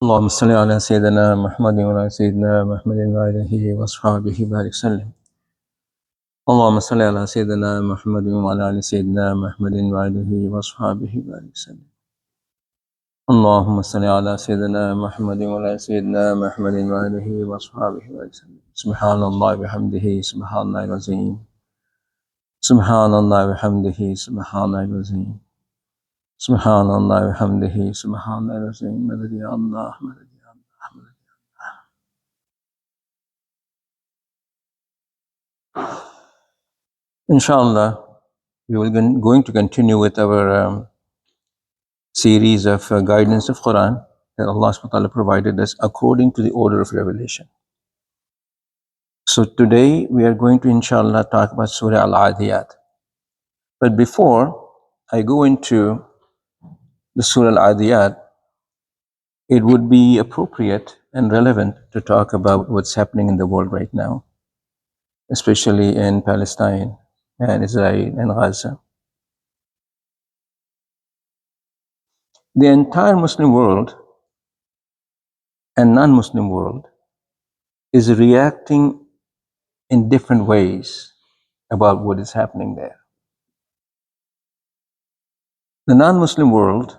اللهم صل على سيدنا محمد وعلى سيدنا محمد وآله وأصحابه بارك وسلم. اللهم صل على سيدنا محمد وعلى آل سيدنا محمد وآله وأصحابه بارك وسلم. اللهم صل على سيدنا محمد وعلى سيدنا محمد وآله وأصحابه بارك وسلم. سبحان الله وبحمده سبحان الله العظيم. سبحان الله وبحمده سبحان الله العظيم. سبحان الله وبحمده سبحان الله العظيم. مدد يا الله مدد يا الله مدد. Inshallah, we will going to continue with our series of guidance of Quran that Allah subhanahu wa ta'ala provided us according to the order of revelation. So today we are going to inshallah talk about Surah Al-Adiyat. But before I go into the Surah Al-Adiyat, it would be appropriate and relevant to talk about what's happening in the world right now, especially in Palestine and Israel and Gaza. The entire Muslim world and non-Muslim world is reacting in different ways about what is happening there. The non-Muslim world,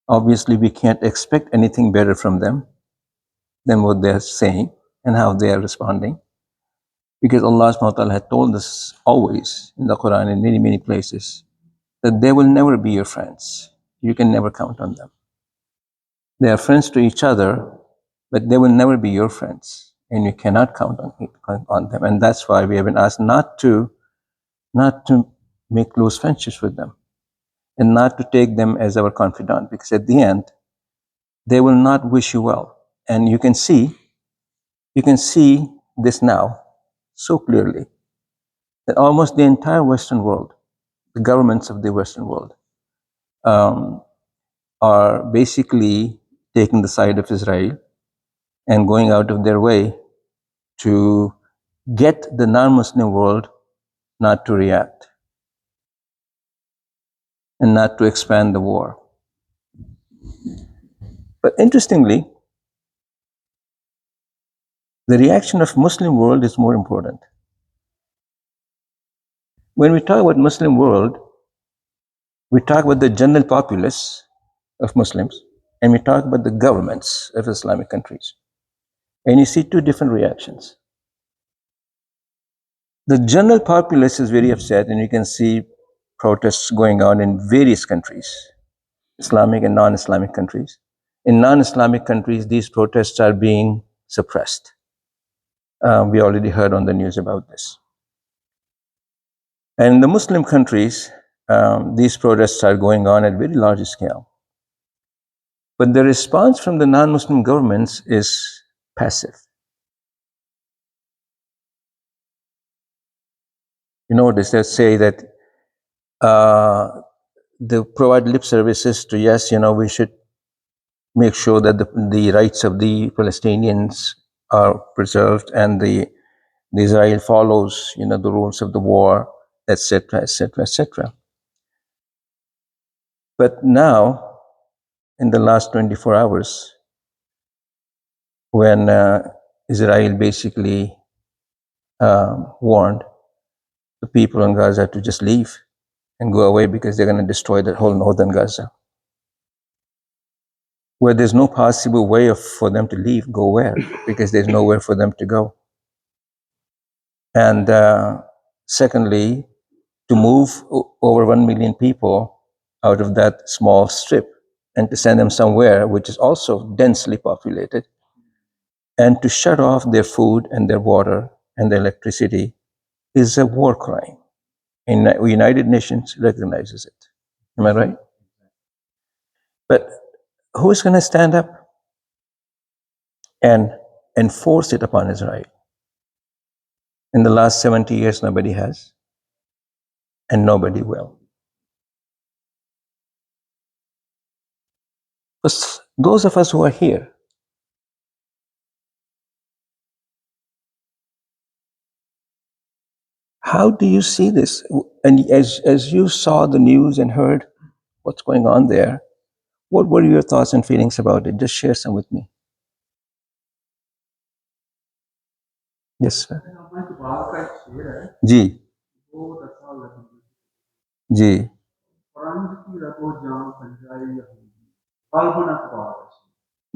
obviously we can't expect anything better from them than what they're saying and how they are responding, because Allah subhanahu wa ta'ala had told us always in the Quran in many, many places that they will never be your friends. You can never count on them. They are friends to each other, but they will never be your friends, and you cannot count on them. And that's why we have been asked not to make close friendships with them and not to take them as our confidant, because at the end they will not wish you well. And you can see this now so clearly that almost the entire Western world, the governments of the Western world, are basically taking the side of Israel and going out of their way to get the non-Muslim world not to react and not to expand the war. But interestingly, the reaction of Muslim world is more important. When we talk about Muslim world, we talk about the general populace of Muslims, and we talk about the governments of Islamic countries. And you see two different reactions. The general populace is very upset, and you can see protests going on in various countries, Islamic and non-Islamic countries. In non-Islamic countries, these protests are being suppressed. We already heard on the news about this. And in the Muslim countries, these protests are going on at very large scale. But the response from the non-Muslim governments is passive. You notice they say that they provide lip services to, yes, we should make sure that the rights of the Palestinians are preserved and the Israel follows, the rules of the war, etc., etc., etc. But now, in the last 24 hours, when Israel basically warned the people in Gaza to just leave and go away because they're going to destroy the whole northern Gaza, where there's no possible way for them to leave, go where? Because there's nowhere for them to go. And secondly, to move over 1 million people out of that small strip and to send them somewhere which is also densely populated, and to shut off their food and their water and their electricity is a war crime. And the United Nations recognizes it. Am I right? But who is going to stand up and enforce it upon Israel? In the last 70 years, nobody has, and nobody will. But those of us who are here, how do you see this? And as you saw the news and heard what's going on there, What were your thoughts and feelings about it? Just share some with me. Yes, sir. जी जी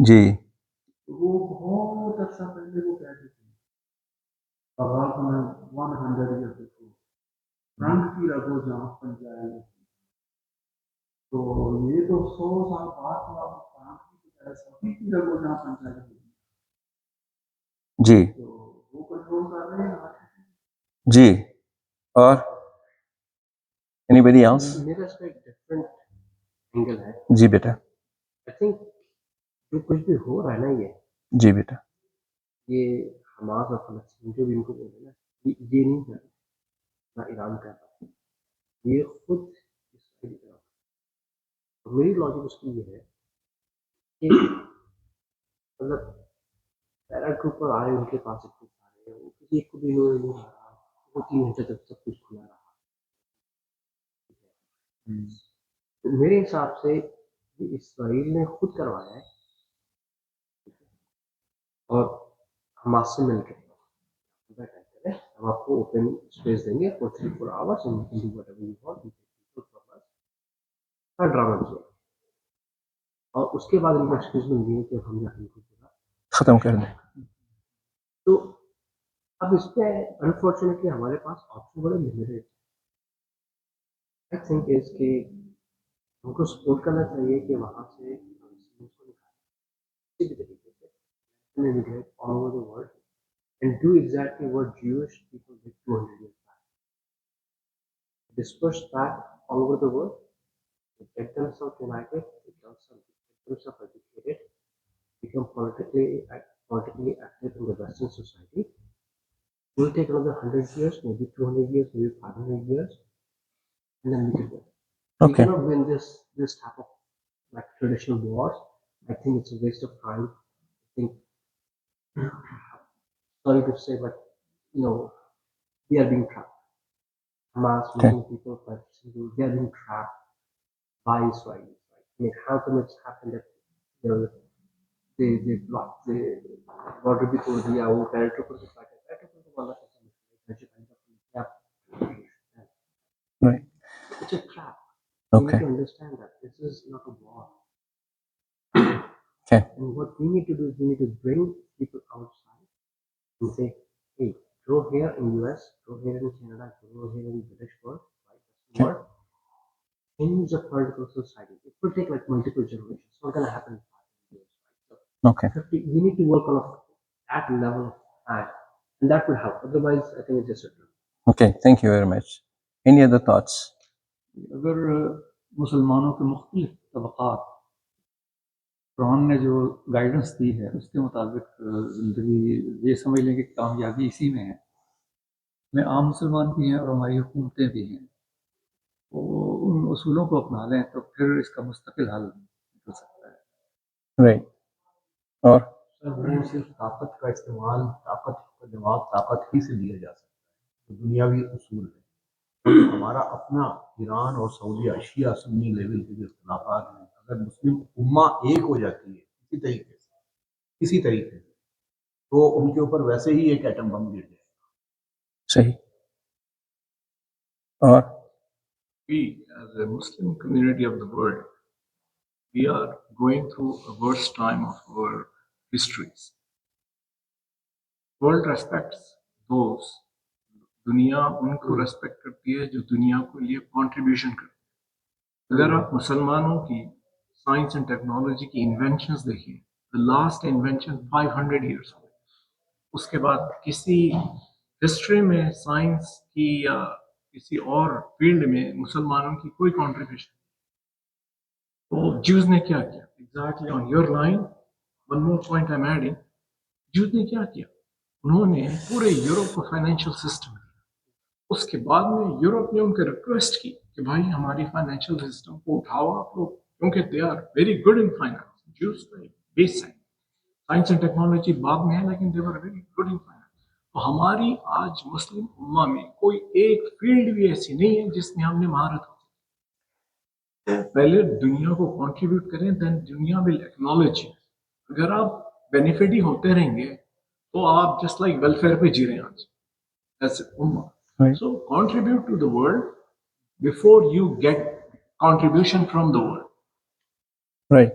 जी जी जी और anybody else? मेरा इसका एक different angle है। जी बेटा I think जो कुछ भी हो रहा है ना, जी बेटा ये हमास और फलस्तीन जो भी इनको बोले ना, ये नहीं कर रहा, ना ईरान कर रहा है, ये खुद इसराइल कर रहा है। तो मेरी लॉजिक उसकी ये है कि मतलब पैराट्रूपर आए, उनके पास इतने सारे, वो किसी को भी इन्होंने नहीं मारा, वो 3 घंटे तक सब कुछ खुला रहा। तो मेरे हिसाब से ये इसराइल ने खुद करवाया है और हमास से मिलकर हम आपको ओपन स्पेस देंगे for 3-4 hours and you can do whatever you want, you can from us का ड्रामा किया। और उसके बाद इनको एक्सक्यूज मिल गई कि हम जाके इनको पूरा खत्म कर दें। तो अब इस पे अनफॉर्चुनेटली हमारे पास ऑप्शन बड़े लिमिटेड। आई थिंक इसके हमको सपोर्ट करना चाहिए कि वहां से पैलेस्टीनियंस को निकालें किसी भी तरीके से, immigrate all over the world and do exactly what Jewish people did 200 years back. Disperse back all over the world, get themselves united, get themselves educated, become politically active in the Western society. It will take another 100 years, maybe 200 years, maybe 500 years, and then we can win. We Okay. cannot win this type of like traditional wars. I think it's a waste of time. I think, sorry to say, but you know, we are being trapped. Hamas, Okay. Muslim people, Palestinians, they are being trapped by Israelis. Right? I mean, how come it's happened that you know they blocked the border before the paratrooper को काटा, paratrooper को मारना कैसे मुश्किल है? Right. It's a trap. Okay. We need to understand that this is not a war. Okay. And what we need to do is we need to bring people outside and say, hey, go here in US, go here in Canada, go here in British world, right? Okay. World. Change the political society. It will take like multiple generations. It's not gonna happen in 5 years, right? So Okay. 50, we need to work on that level of time, and that will help. Otherwise, I think it's just a drill. Okay. Thank you very much. Any other thoughts? अगर मुसलमानों के मुख्तलिफ तबक़ात कुरान ने जो guidance दी है उसके मुताबिक ज़िंदगी ये समझ लें कि कामयाबी इसी में है, में आम मुसलमान भी हैं और हमारी हुकूमतें भी हैं, तो उन उसूलों को अपना लें तो फिर इसका मुस्तकिल हल निकल सकता है। Right. और सर वो सिर्फ ताकत का इस्तेमाल, ताकत का जवाब ताकत ही से दिया जा सकता है, तो दुनियावी उसूल है। तो हमारा अपना ईरान और सऊदी शिया सुन्नी लेवल के जो इख्तिलाफात हैं, अगर मुस्लिम उम्मा एक हो जाती है किसी तरीके से तो उनके ऊपर वैसे ही एक एटम बम गिर जाएगा। सही। और we as a Muslim community of the world, we are going through a worst time of our histories. World respects those, दुनिया उनको रेस्पेक्ट करती है जो दुनिया को लिए कंट्रीब्यूशन करते हैं। अगर आप मुसलमानों की साइंस एंड टेक्नोलॉजी की इन्वेंशंस देखिए, द लास्ट इन्वेंशन 500 इयर्स हो, उसके बाद किसी हिस्ट्री में साइंस की या किसी और फील्ड में मुसलमानों की कोई कंट्रीब्यूशन। तो ज्यूज ने क्या किया? Exactly on your line, one more point I am adding, Jews ने क्या किया? उन्होंने पूरे यूरोप को फाइनेंशियल सिस्टम दिया। उसके बाद में यूरोप ने उनसे रिक्वेस्ट की कि भाई हमारी फाइनेंशियल सिस्टम को उठाओ आप लोग, क्योंकि they are very good in finance. Jews base है, साइंस एंड टेक्नोलॉजी बाद में है, लेकिन they were very good in finance. तो हमारी आज मुस्लिम उम्मा में कोई एक फील्ड भी ऐसी नहीं है जिसमें हमने महारत हो। पहले दुनिया को कंट्रीब्यूट करें, देन दुनिया विल एक्नॉलेज। अगर आप बेनिफिट ही होते रहेंगे तो आप जस्ट लाइक वेलफेयर पे जी रहे हैं आज as Umma. Right. So contribute to the world before you get contribution from the world. Right.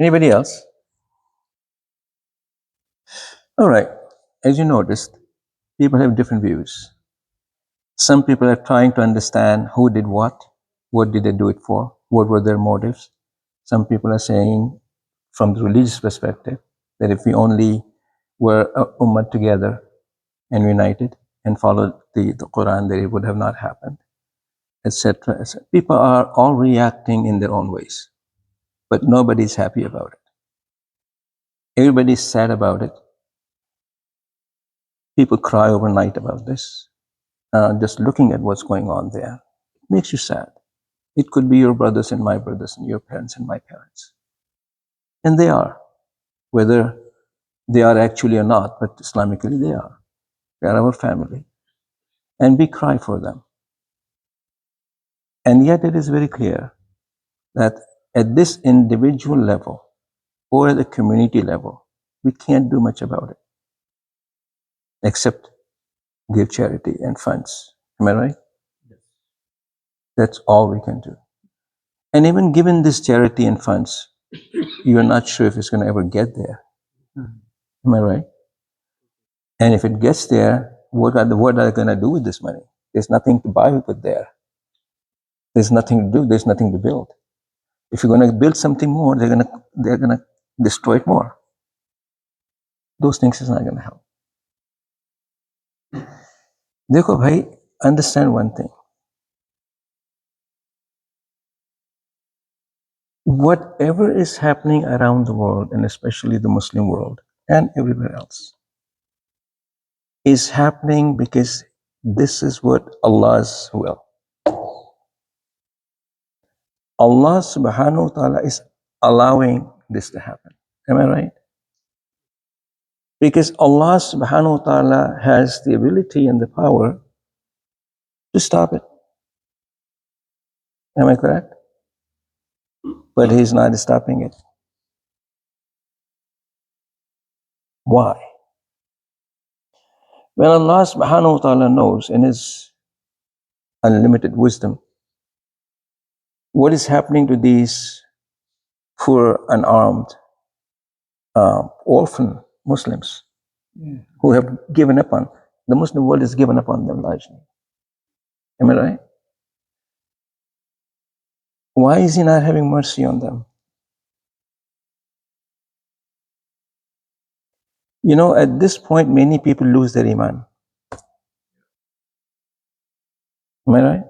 Anybody else? All right. As you noticed, people have different views. Some people are trying to understand who did what did they do it for, what were their motives. Some people are saying, from the religious perspective, that if we only were ummah together and united and followed the Quran, that it would have not happened, etc. People are all reacting in their own ways, but nobody's happy about it. Everybody's sad about it. People cry overnight about this. Just looking at what's going on there, it makes you sad. It could be your brothers and my brothers and your parents and my parents. And they are, whether they are actually or not, but Islamically they are. They are our family. And we cry for them. And yet it is very clear that at this individual level or at the community level, we can't do much about it except give charity and funds. Am I right? That's all we can do. And even given this charity and funds, you're not sure if it's going to ever get there. Am I right? And if it gets there, what are they going to do with this money? There's nothing to buy with it there. There's nothing to do. There's nothing to build. If you're going to build something more, they're going to destroy it more. Those things is not going to help. देखो भाई, understand one thing. Whatever is happening around the world, and especially the Muslim world and everywhere else, is happening because this is what Allah's will. Allah subhanahu wa ta'ala is allowing this to happen. Am I right? Because Allah subhanahu wa ta'ala has the ability and the power to stop it. Am I correct? But He's not stopping it. Why? Well, Allah subhanahu wa ta'ala knows in His unlimited wisdom what is happening to these poor, unarmed, orphan Muslims who have given up on, the Muslim world has given up on them largely. Am I right? Why is He not having mercy on them? You know, at this point, many people lose their iman. Am I right?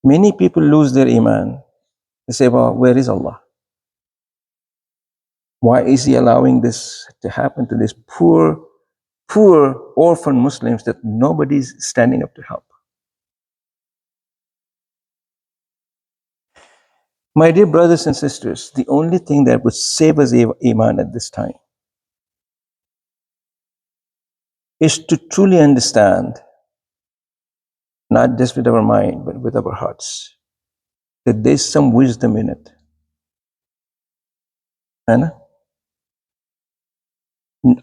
Many people lose their iman. They say, well, where is Allah? Why is He allowing this to happen to these poor orphan Muslims that nobody's standing up to help? My dear brothers and sisters, the only thing that would save us iman at this time is to truly understand, not just with our mind, but with our hearts, that there's some wisdom in it. Right?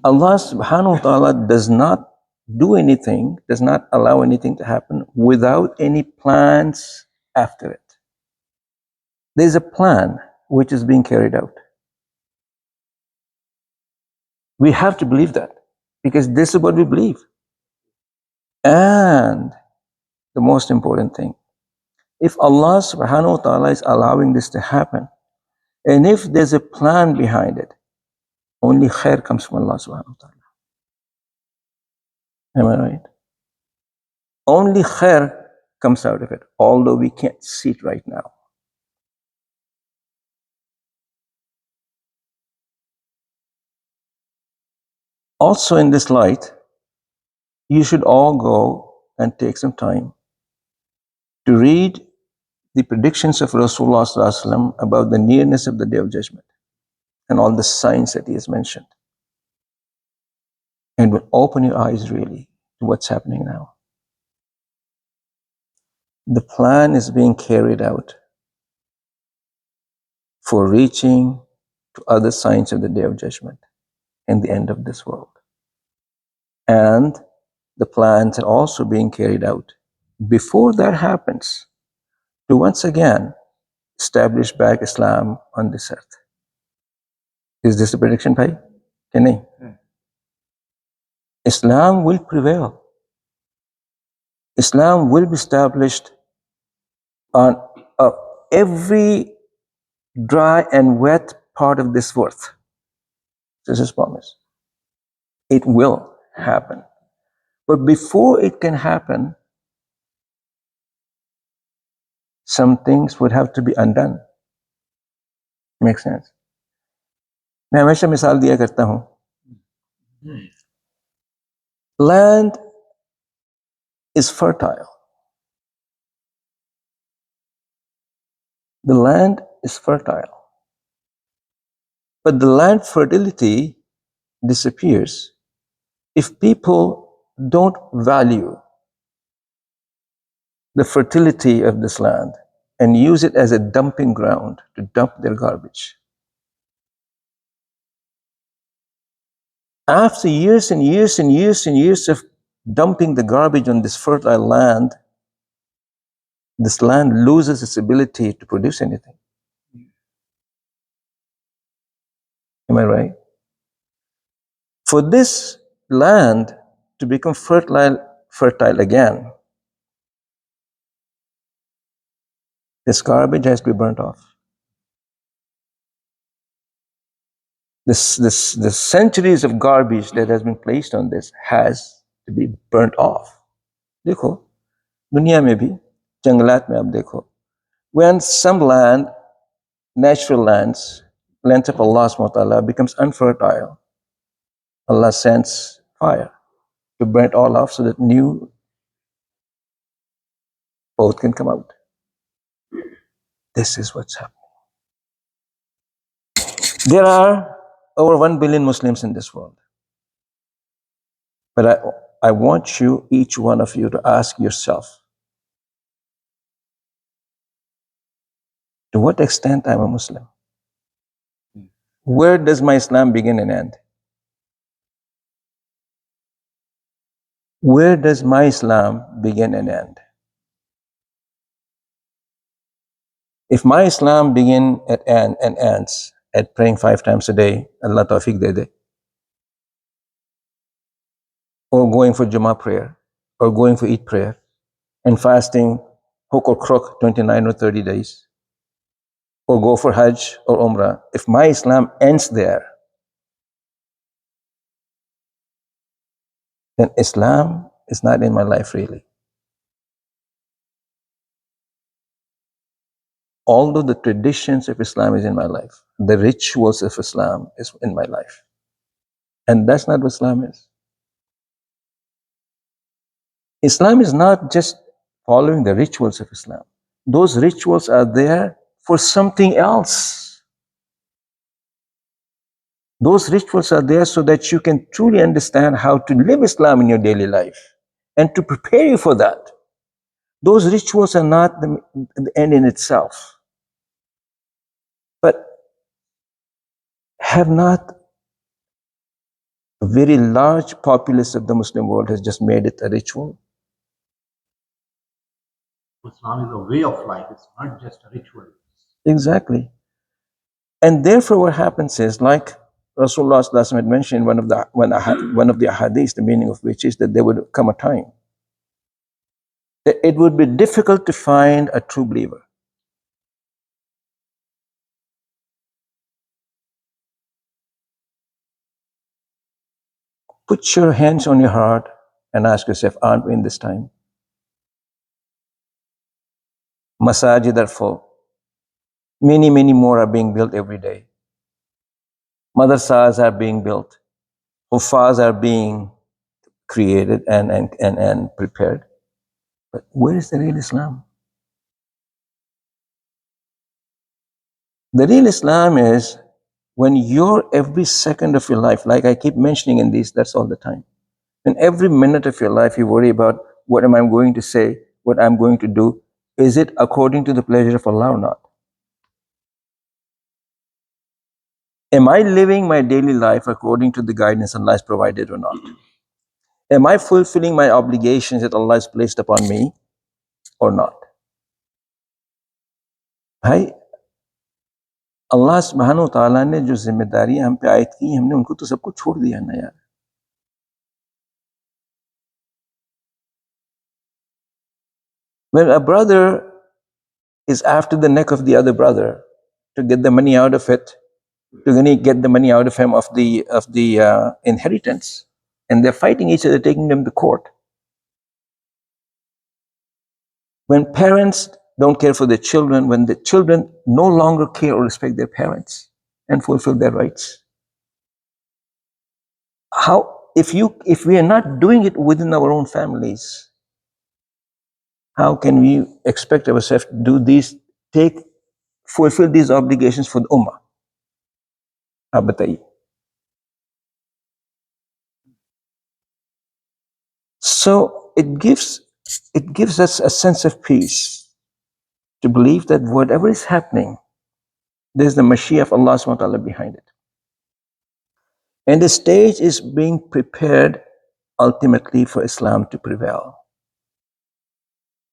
Allah subhanahu wa ta'ala does not do anything, does not allow anything to happen without any plans after it. There's a plan which is being carried out. We have to believe that because this is what we believe. And the most important thing, if Allah subhanahu wa ta'ala is allowing this to happen, and if there's a plan behind it, only khair comes from Allah subhanahu wa ta'ala. Am I right? Only khair comes out of it, although we can't see it right now. Also in this light, you should all go and take some time to read the predictions of Rasulullah sallallahu alaihi wasallam about the nearness of the Day of Judgment and all the signs that he has mentioned. And will open your eyes really to what's happening now. The plan is being carried out for reaching to other signs of the Day of Judgment and the end of this world. And the plans are also being carried out before that happens to once again establish back Islam on this earth. Is this a prediction, bhai? Ke nahi? Islam will prevail. Islam will be established on every dry and wet part of this earth. This is promise. It will happen. But before it can happen, some things would have to be undone. Makes sense? मैं हमेशा मिसाल दिया करता हूँ. Land is fertile. The land is fertile. But the land fertility disappears if people don't value the fertility of this land and use it as a dumping ground to dump their garbage. After years and years and years and years of dumping the garbage on this fertile land, this land loses its ability to produce anything. Am I right? For this land to become fertile again, this garbage has to be burnt off. The centuries of garbage that has been placed on this has to be burnt off. देखो, दुनिया में भी, जंगलात में आप देखो, when some land, natural lands of Allah subhanahu wa ta'ala becomes unfertile, Allah sends fire to burn it all off so that new growth can come out. This is what's happening. There are over 1 billion Muslims in this world. But I want you, each one of you, to ask yourself, to what extent I'm a Muslim? Where does my Islam begin and end? Where does my Islam begin and end? If my Islam begin and ends at praying 5 times a day, Allah tawfiq de de, or going for Jummah prayer, or going for Eid prayer, and fasting hook or crook 29 or 30 days, or go for Hajj or Umrah, if my Islam ends there, then Islam is not in my life really. Although the traditions of Islam is in my life, the rituals of Islam is in my life. And that's not what Islam is. Islam is not just following the rituals of Islam. Those rituals are there for something else. Those rituals are there so that you can truly understand how to live Islam in your daily life and to prepare you for that. Those rituals are not the end in itself. But have not a very large populace of the Muslim world has just made it a ritual? Islam is a way of life, it's not just a ritual. Exactly. And therefore what happens is, like Rasulullah sallallahu alaihi wasallam had mentioned one of the hadiths, the meaning of which is that there would come a time that it would be difficult to find a true believer. Put your hands on your heart and ask yourself, aren't we in this time? Masajid are full. Many, many more are being built every day. Madrasas are being built. Hufaz are being created and prepared. But where is the real Islam? The real Islam is when you're every second of your life, like I keep mentioning in these, that's all the time. In every minute of your life, you worry about what am I going to say, what I'm going to do. Is it according to the pleasure of Allah or not? Am I living my daily life according to the guidance Allah has provided or not? Am I fulfilling my obligations that Allah has placed upon me or not? भाई अल्लाह सुब्हानहू तआला ने जो जिम्मेदारियां हम पे आयत की हमने उनको तो सबको छोड़ दिया ना यार. When a brother is after the neck of the other brother to get the money out of it, to get the money out of him of the inheritance, and they're fighting each other, taking them to court. When parents don't care for their children, when the children no longer care or respect their parents and fulfill their rights, if we are not doing it within our own families, how can we expect ourselves to do these, fulfill these obligations for the ummah? आप बताइए. So it gives us a sense of peace to believe that whatever is happening, there's the Mashiach of Allah subhanahu wa ta'ala behind it. And the stage is being prepared ultimately for Islam to prevail.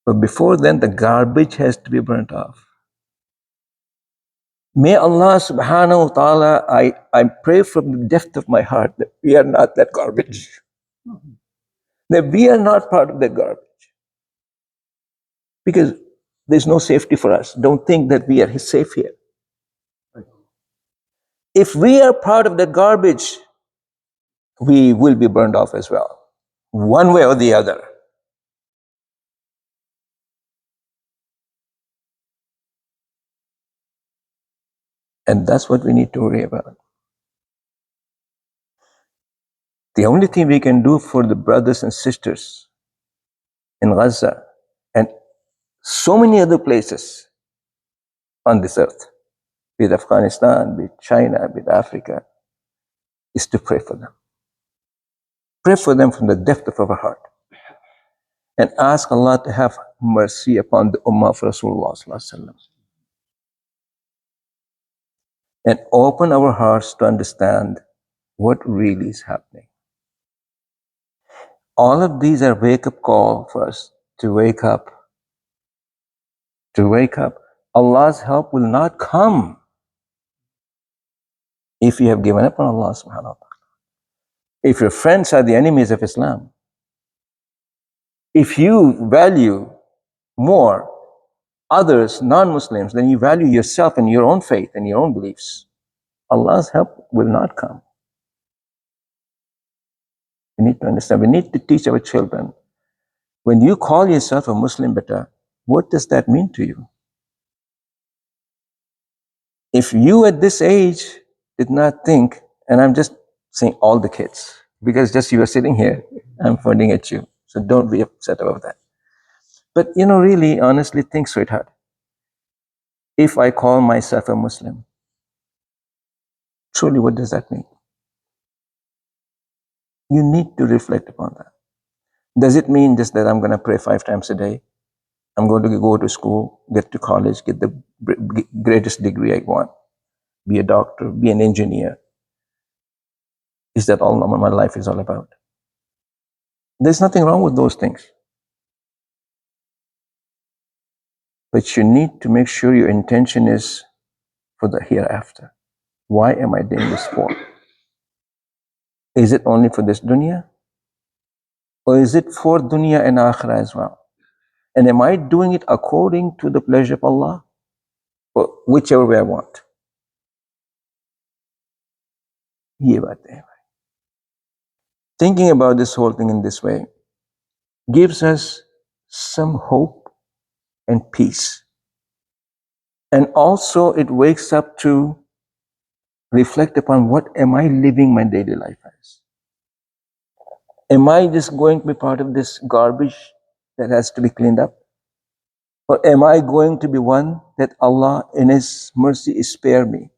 But before then, the garbage has to be burnt off. May Allah subhanahu wa ta'ala, I pray from the depth of my heart that we are not that garbage. That we are not part of that garbage. Because there's no safety for us. Don't think that we are safe here. If we are part of that garbage, we will be burned off as well, one way or the other. And that's what we need to worry about. The only thing we can do for the brothers and sisters in Gaza and so many other places on this earth, be it Afghanistan, be it China, be it Africa, is to pray for them. Pray for them from the depth of our heart. And ask Allah to have mercy upon the Ummah of Rasulullah sallallahu alaihi wasallam. And open our hearts to understand what really is happening. All of these are wake-up call for us to wake up. To wake up. Allah's help will not come if you have given up on Allah subhanahu wa ta'ala. If your friends are the enemies of Islam, if you value more others, non-Muslims, than you value yourself and your own faith and your own beliefs, Allah's help will not come. We need to understand. We need to teach our children. When you call yourself a Muslim, beta, what does that mean to you? If you at this age did not think, and I'm just saying all the kids, because just you are sitting here, I'm pointing at you. So don't be upset about that. But really, honestly, think, sweetheart. If I call myself a Muslim, truly, what does that mean? You need to reflect upon that. Does it mean just that I'm going to pray 5 times a day? I'm going to go to school, get to college, get the greatest degree I want, be a doctor, be an engineer. Is that all my life is all about? There's nothing wrong with those things. But you need to make sure your intention is for the hereafter. Why am I doing this for? Is it only for this dunya? Or is it for dunya and akhirah as well? And am I doing it according to the pleasure of Allah? Or whichever way I want. Ye baat hai. Thinking about this whole thing in this way gives us some hope and peace. And also it wakes up to reflect upon what am I living my daily life as? Am I just going to be part of this garbage that has to be cleaned up? Or am I going to be one that Allah in His mercy is spare me?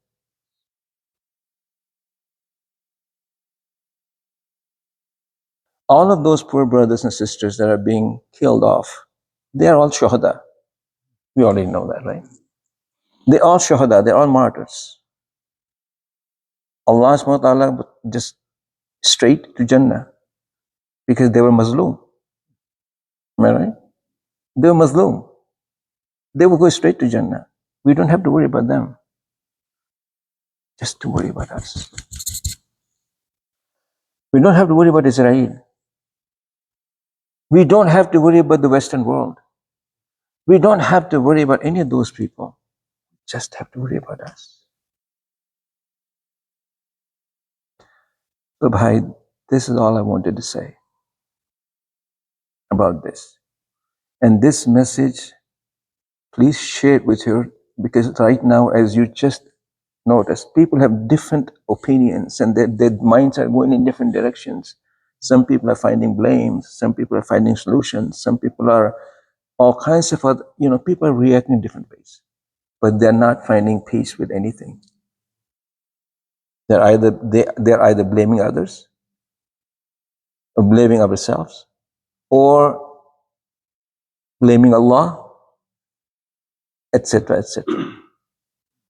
All of those poor brothers and sisters that are being killed off, they are all shuhada. We already know that, right? They're all shuhada, they're all martyrs. Allah subhanahu wa ta'ala just straight to Jannah because they were Muslim. Am I right? They were Muslim. They will go straight to Jannah. We don't have to worry about them. Just to worry about us. We don't have to worry about Israel. We don't have to worry about the Western world. We don't have to worry about any of those people. Just have to worry about us. So, bhai, this is all I wanted to say about this. And this message, please share it with her, because right now, as you just noticed, people have different opinions and their minds are going in different directions. Some people are finding blames, some people are finding solutions, some people are all kinds of other, people are reacting in different ways, but they're not finding peace with anything. They're either blaming others or blaming ourselves or blaming Allah, etc., etc.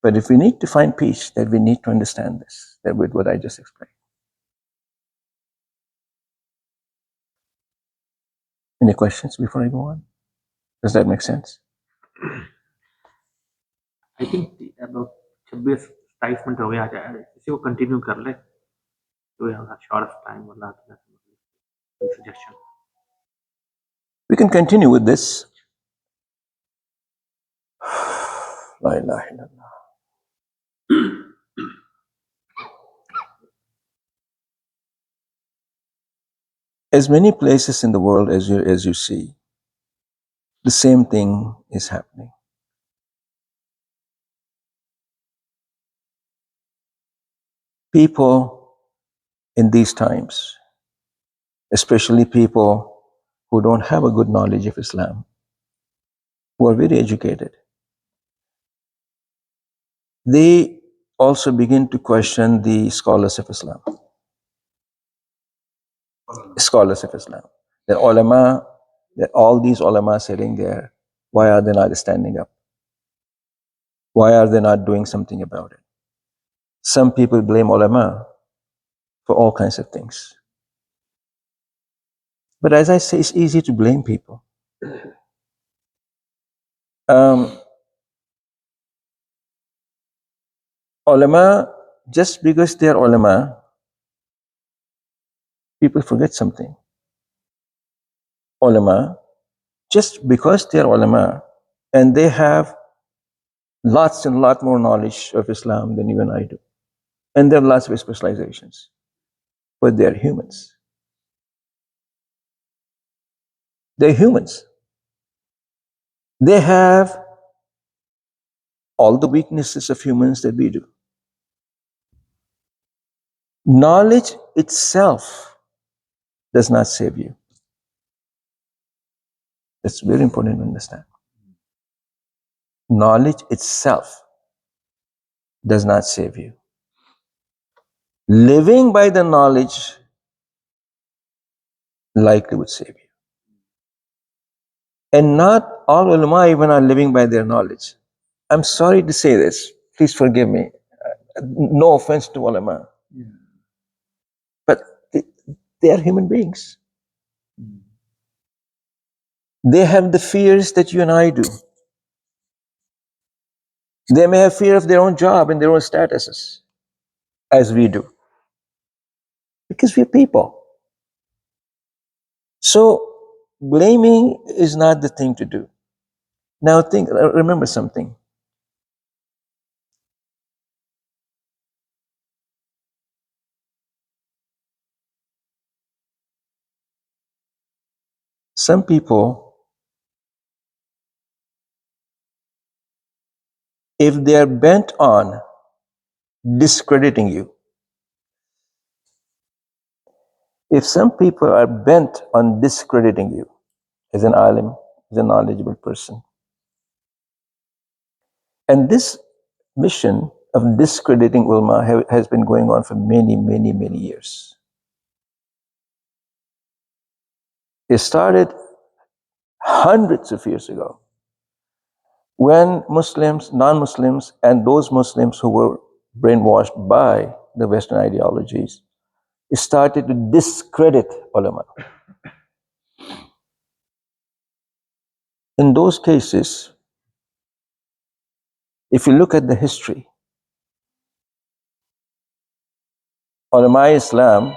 But if we need to find peace, then we need to understand this, that with what I just explained. Any questions before I go on? Does that make sense? I think about 26-27 minute हो गया आज इसी को continue कर ले तो यहाँ short of time वाला suggestion We can continue with this. La ilaha illallah. As many places in the world as you see, the same thing is happening. People in these times, especially people who don't have a good knowledge of Islam, who are very educated, they also begin to question the scholars of Islam. Scholars of Islam. The ulama, that all these ulama sitting there, why are they not standing up? Why are they not doing something about it? Some people blame ulama for all kinds of things. But as I say, it's easy to blame people. Ulama, just because they're ulama, people forget something. Ulama, just because they're ulama, and they have lots and lot more knowledge of Islam than even I do, and they have lots of specializations, but they're humans. They're humans. They have all the weaknesses of humans that we do. Knowledge itself does not save you. It's very important to understand. Knowledge itself does not save you. Living by the knowledge likely would save you. And not all ulama even are living by their knowledge. I'm sorry to say this. Please forgive me. No offense to ulama. But they are human beings. They have the fears that you and I do. They may have fear of their own job and their own statuses, as we do. Because we're people. So, blaming is not the thing to do. Now remember something. Some people, if they are bent on discrediting you, if some people are bent on discrediting you as an alim, as a knowledgeable person, and this mission of discrediting ulama has been going on for many, many, many years. It started hundreds of years ago when Muslims, non-Muslims, and those Muslims who were brainwashed by the Western ideologies, started to discredit ulama. In those cases, if you look at the history, ulama Islam,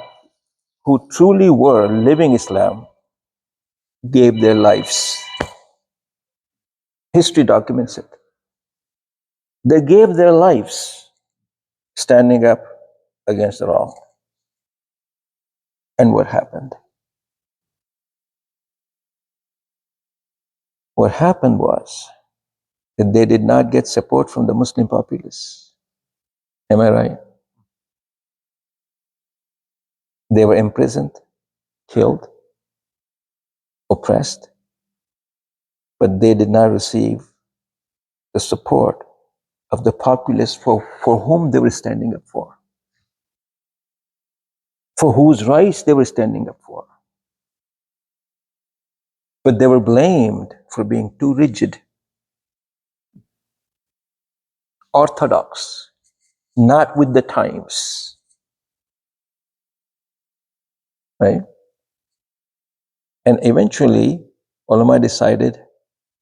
who truly were living Islam, gave their lives. History documents it. They gave their lives standing up against the wrong. And what happened? What happened was that they did not get support from the Muslim populace. Am I right? They were imprisoned, killed, oppressed, but they did not receive the support of the populace for whom they were standing up for whose rights they were standing up for. But they were blamed for being too rigid, orthodox, not with the times, right? And eventually, ulama decided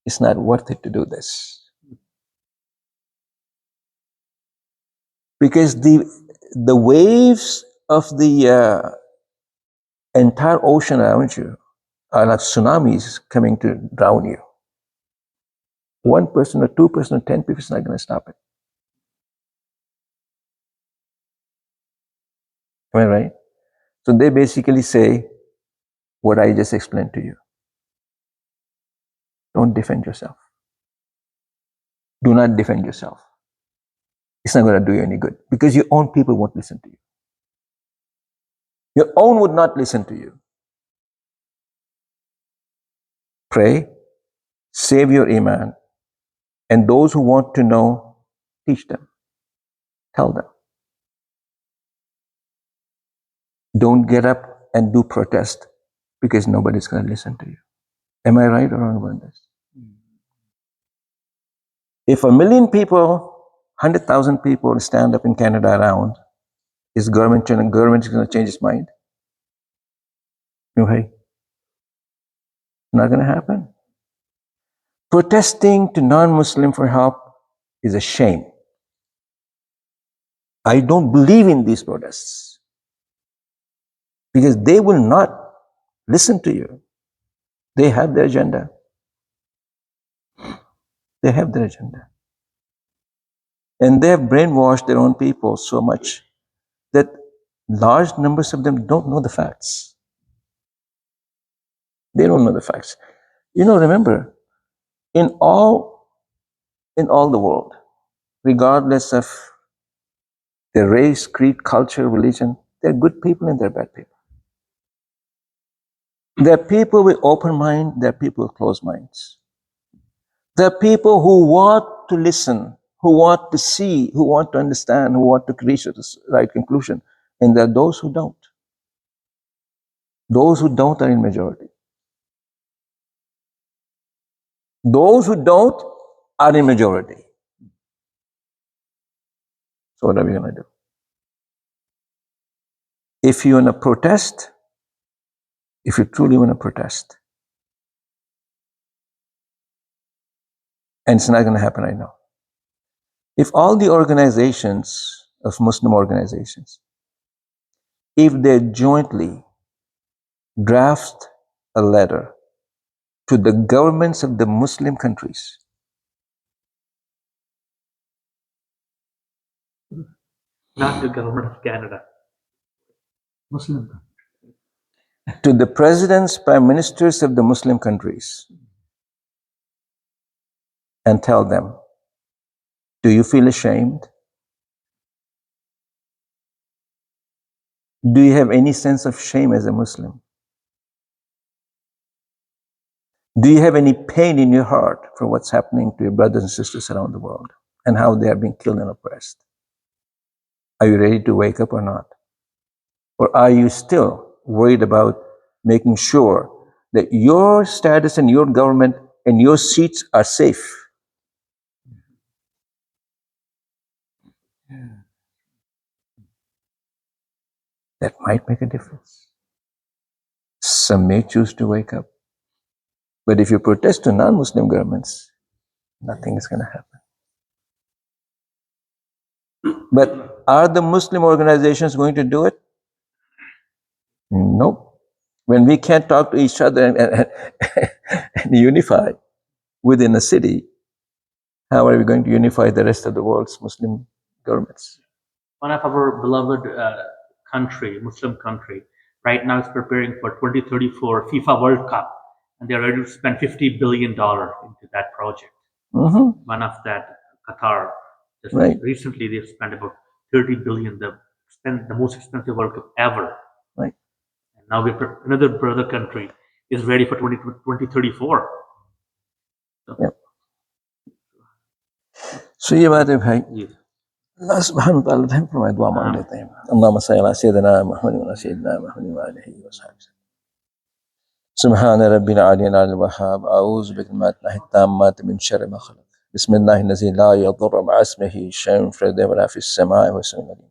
it's not worth it to do this. Because the waves of the entire ocean around you are like tsunamis coming to drown you. 1% or 2% or 10 people is not going to stop it. Am I right? So they basically say what I just explained to you. Don't defend yourself. Do not defend yourself. It's not going to do you any good because your own people won't listen to you. Your own would not listen to you. Pray, save your iman, and those who want to know, teach them. Tell them. Don't get up and do protest because nobody's going to listen to you. Am I right or wrong about this? If 1 million people, 100,000 people stand up in Canada around, is government going to change its mind? No way. Not going to happen. Protesting to non-Muslim for help is a shame. I don't believe in these protests because they will not listen to you. They have their agenda. They have their agenda. And they have brainwashed their own people so much that large numbers of them don't know the facts. They don't know the facts. Remember, in all the world, regardless of their race, creed, culture, religion, there are good people and there are bad people. There are people with open mind, there are people with closed minds. There are people who want to listen, who want to see, who want to understand, who want to reach the right conclusion. And there are those who don't. Those who don't are in majority. Those who don't are in majority. So what are we going to do? If you want to protest, if you truly want to protest, and it's not going to happen right now. If all the organizations of Muslim organizations, if they jointly draft a letter to the governments of the Muslim countries, Not the government of Canada. Muslim. to the presidents, prime ministers of the Muslim countries, and tell them, do you feel ashamed? Do you have any sense of shame as a Muslim? Do you have any pain in your heart for what's happening to your brothers and sisters around the world and how they are being killed and oppressed? Are you ready to wake up or not? Or are you still worried about making sure that your status and your government and your seats are safe? That might make a difference. Some may choose to wake up. But if you protest to non-Muslim governments, nothing is going to happen. But are the Muslim organizations going to do it? Nope. When we can't talk to each other and unify within a city, how are we going to unify the rest of the world's Muslim governments? One of our beloved country, Muslim country, right now is preparing for 2034 FIFA World Cup, and they're ready to spend $50 billion into that project. Mm-hmm. One of that, Qatar, just Right. recently they've spent about 30 billion, the most expensive World Cup ever. Right. And now another brother country is ready for 2034. So, Yep. So ये बात है भाई, yes. अल्लाह सुब्हानहु व तआला रहम फरमाए, दुआ मांग लेते हैं। अल्लाहुम्मा सल्लि अला सय्यिदिना मुहम्मद व अला सय्यिदिना मुहम्मद व आलिहि व सहाबिहि। सुब्हान रब्बिल आलिय्यिल वहाब, अऊज़ु बिकलिमातिल्लाहि ताम्माति मिन शर्रि मा खलक़। बिस्मिल्लाहिल्लज़ी ला यदुर्रु मअ इस्मिहि शैउन फिल अर्दि वला फिस समाइ व हुवस समीउल अलीम।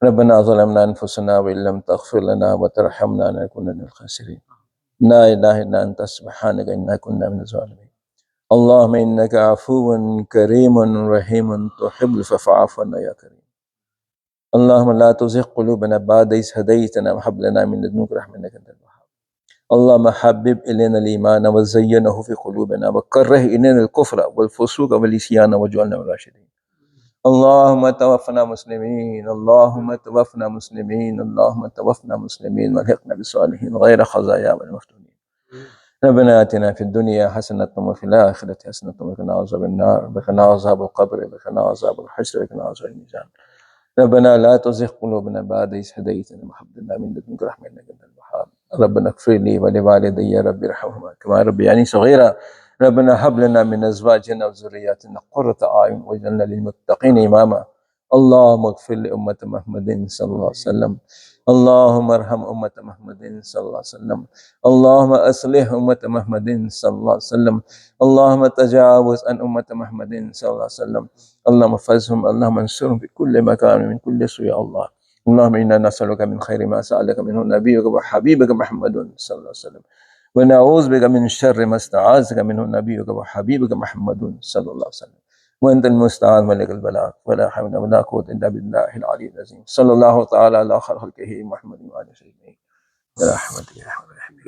रब्बना ज़लमना अनफुसना व इल्लम तग़फिर लना व तरहमना लनकुनन्ना मिनल ख़ासिरीन। ला इलाहा इल्ला अंता सुब्हानका इन्ना कुन्ना मिनज़ ज़ालिमीन। اللهم إنك عفو كريم رحيم تحب العفو فاعف عنا يا كريم. اللهم لا تزغ قلوبنا بعد إذ هديتنا وهب لنا من لدنك رحمة إنك أنت الوهاب. اللهم حبب إلينا الإيمان وزينه في قلوبنا وكره إلينا الكفر والفسوق والعصيان واجعلنا من الراشدين. اللهم توفنا مسلمين، اللهم توفنا مسلمين، اللهم توفنا مسلمين والحقنا بالصالحين غير خزايا ولا مفتونين. ربنا آتنا في الدنيا حسنة وفي الآخرة حسنة وقنا عذاب النار وقنا عذاب القبر وقنا عذاب الحشر وقنا عذاب الميزان. ربنا لا تزغ قلوبنا بعد إذ هديتنا وهب لنا من لدنك رحمة إنك أنت الوهاب. ربنا اغفر لي ولوالدي رب ارحمهما كما ربياني صغيرا. ربنا هب لنا من أزواجنا وذرياتنا قرة أعين واجعلنا للمتقين إماما. اللهم اغفر لأمة محمد صلى الله عليه وسلم. اللهم ارحم أمة محمد صلى الله عليه وسلم. اللهم أصلح أمة محمد صلى الله عليه وسلم. اللهم تجاوز عن أمة محمد صلى الله عليه وسلم. اللهم احفظهم، اللهم انصرهم في كل مكان من كل سوء يا الله. اللهم إنا نسألك من خير ما سألك منه نبيك وحبيبك محمد صلى الله عليه وسلم، ونعوذ بك من شر ما استعاذك منه نبيك وحبيبك محمد صلى الله عليه وسلم، وأنت المستعان ولك البلاغ ولا حول ولا قوة إلا بالله العلي العظيم. صلى الله تعالى على خير خلقه محمد وآله وصحبه برحمته يا أرحم الراحمين.